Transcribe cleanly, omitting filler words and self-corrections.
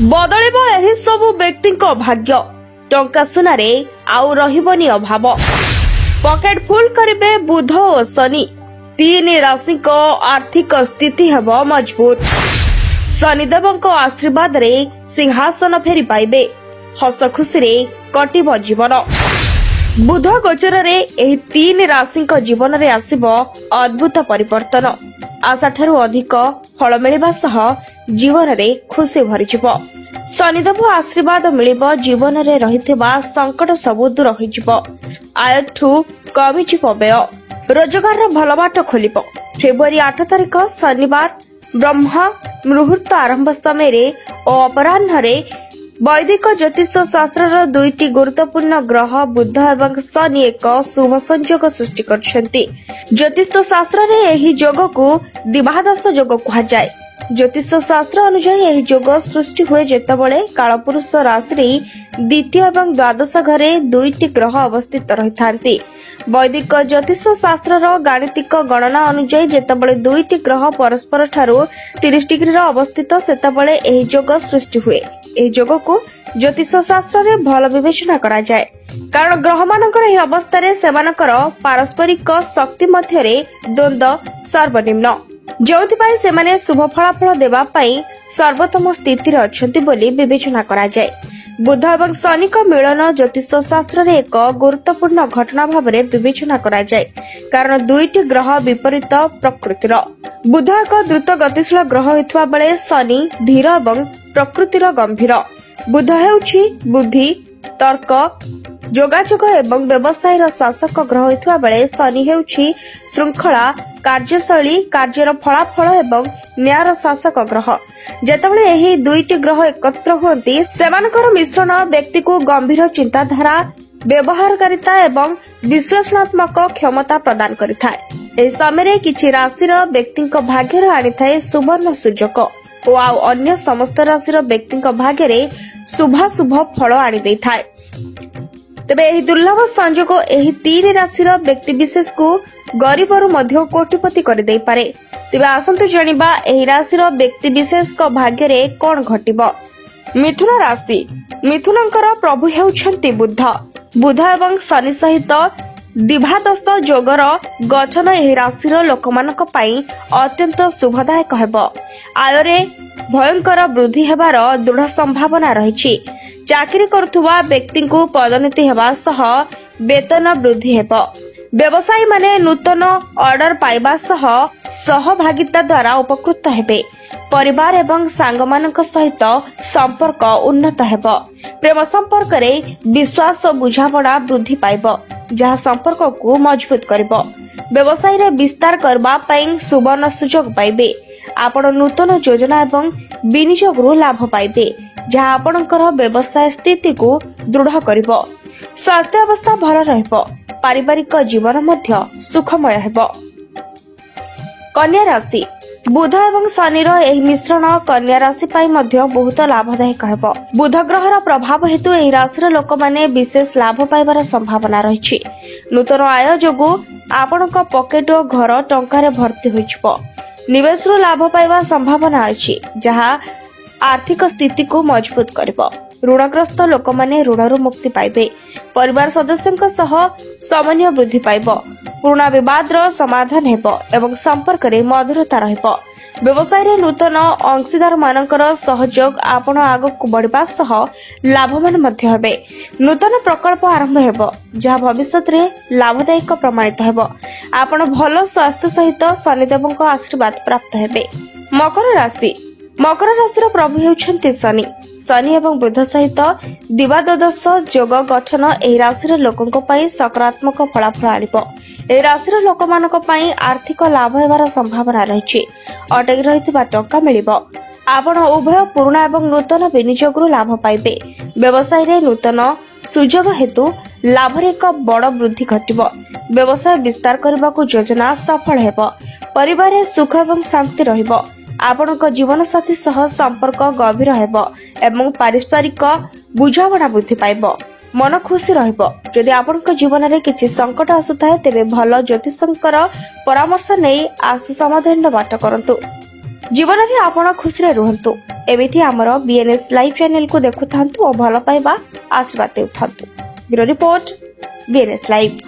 बदलिब एही सबु व्यक्तिको भाग्य टंका सुनारे आउ रहिबनी अभाव पकेट फुल करिबे बुध और शनि तीन राशि को आर्थिक स्थिति हेब मजबूत शनिदेवଙ୍କ आशीर्वाद रे सिंहासन फेरी पाइबे हस खुशी रे कटिब जीवन बुध गोचर रे एही तीन राशि जीवन रे आसीबो अद्भुत परिवर्तन आशा ठारू अधिक फल मिलिबा सह जीवन रे खुशी भरिजिबो शनिदेव आशीर्वाद मिलिबो जीवन रे रहिथिबा संकट सब दूर होइजिबो आयठू कमिजिबो व्यय रोजगार भल बाट खोलिबो फेब्रुआरी 8 तारिख शनिवार ब्रह्म मुहूर्त आरंभ समय और अपराह्न वैदिक ज्योतिष शास्त्र दुईटी गुरुत्वपूर्ण ग्रह बुध एवं शनि एक शुभ संयोग सृष्टि करछंती ज्योतिष शास्त्र रे एही योग को दिवादश योग कहा जाए ज्योतिष शास्त्र अनुसार यह योग सृष्टि हुए जेतबळे कालपुरुष राशि रे द्वितीय एवं द्वादश घरे दुईटी ग्रह अवस्थित रहिथांती वैदिक ज्योतिष शास्त्र गाणितिक गणना अनुसार जेतबळे दुईटी ग्रह परस्पर ठारू 30 डिग्री अवस्थित सेतबळे एही योग सृष्टि हुए एही योग को ज्योतिष शास्त्र रे भल विवेचना करा जाए कारण ग्रह मानकर एही अवस्था रे सेमानकर पारस्परिक शक्ति मध्य रे द्वंद्व सर्वनिम्न जोथिपाई सेमाने शुभ फलाफल देवा पई सर्वोत्तम स्थिति रे अछंती बोली विवेचना करा जाए बुध एवं शनि का मिलन ज्योतिष शास्त्र रे एक गुरुत्वपूर्ण घटना भाव में विवेचना करा जाए कारण दुईटी ग्रह विपरीत प्रकृतिर बुध एक द्रुत गतिशील ग्रह होइथवा बेले शनि धीर एवं प्रकृतिर गंभीर बुध हेउछि बुद्धि तर्क जोगाजोग एवं व्यवसाय शासक ग्रह होइथवा बेले शनि हेउछि श्रृंखला कार्यशैली कार्यर फलाफल एवं न्यायर शासक ग्रह जेतबळे एही दुईटी ग्रह एकत्र हुअंती सेमानकर मिश्रण व्यक्ति को गंभीर चिंताधारा व्यवहारकारिता एवं विश्लेषणात्मक क्षमता प्रदान करिथाय एही समय किछि राशिर व्यक्तिक भाग्य आनिथाय सुवर्ण सुजोग और अन्य समस्त राशिर व्यक्तिक भाग्य शुभाशुभ फल आनि दैथाय तेबे एही दुर्लभ संयोग एही तीन राशिर व्यक्ति विशेष को गरीबरु मध्य कोटिपति कर दे पारे तेबे आसंतु जानिबा एही राशिर व्यक्ति विशेष को भाग्य रे कोन घटिबो मिथुन राशि मिथुनंकर प्रभु हेउछंती बुध बुध एवं शनि सहित दिभादश जोगर गठन एही राशिर लोकमानक पई अत्यंत शुभदायक हेबो आय रे भयंकर वृद्धि हेबार दृढ़ संभावना रहिछि चाकरी करुवा व्यक्ति को पदोन्नति हेबा सह वेतन वृद्धि हेबो व्यवसायी माने नूतन ऑर्डर पाइबा सह सहभागिता द्वारा उपकृत हेबे परिवार एवं सांगमानक सहित संपर्क उन्नत हेबो प्रेम संपर्क रे विश्वास और बुझापड़ा वृद्धि पाइबो जहा संपर्क को मजबूत करिबो व्यवसाय रे विस्तार करबा पई सुवर्ण सुजोग पाइबे आपण नूतन योजना एवं विनियोग रु लाभ पाइबे जहा आपणकर व्यवसाय स्थिति को दृढ़ करिबो स्वास्थ्य अवस्था भल रहइबो पारिवारिक जीवन मध्य सुखमय हेबो कन्या राशि बुध एवं शनिर एही मिश्रण कन्या राशि पाई मध्य बहुत लाभदायक हेबो बुध ग्रहर प्रभाव हेतु एही राशिर लोक माने विशेष लाभ पाइबार संभावना रहिछि नूतन आय जोगु आपणक पॉकेट और घर टंका रे भर्ती होइछबो निवेश रु लाभ पाइबा संभावना अछि जहा आर्थिक स्थिति को मजबूत करिबो ऋणग्रस्त लोक माने ऋण मुक्ति पाइबे परिवार सदस्यଙ୍କ सह समन्वय वृद्धि पाइबो पुराना विवाद रो समाधान हेबो एवं संपर्क रे मधुरता रहइबो व्यवसाय रे नूतन अंशीदार मानकर सहयोग आपण आगो को बढ़िबा सह लाभवान मध्य हेबे नूतन प्रकल्प आरंभ हेबो जहा भविष्य रे लाभदायक प्रमाणित हेबो आपण भलो स्वास्थ्य सहित शनिदेवଙ୍କ आशीर्वाद प्राप्त हेबे मकर राशि प्रभु हेउछंती शनि शनि एवं बुध सहित दिवादश जोग गठन एही राशिर लोकंक पई सकारात्मक फलाफल आनिबो एही राशिर लोकमानक पई आर्थिक लाभ हेबार संभावना रहिछि अटकी रहितबा टंका मिलिबो आपण उभय पुराना एवं नूतन विनियोग रु लाभ पाइबे व्यवसाय रे नूतन सुजोग हेतु लाभ रे एक बड़ वृद्धि घटिबो व्यवसाय विस्तार करबा को योजना सफल हेबो परिवार रे सुख एवं शांति रहिबो आपणक जीवन साथी सह संपर्क गभीर हेबो एवं पारस्परिक बुझामणा वृद्धि पाइबो मन खुशी रहिबो जदि आपणक जीवन रे किछि संकट आसुथाय तेबे भलो ज्योतिषंकर परामर्श नै आसु समाधान बाट करंतु जीवन में आपण खुशी रुहतु एमती आमर बीएनएस लाइव चैनल को देखुं और भल पाइबा आशीर्वाद देउथांतु। Bureau report BNS live.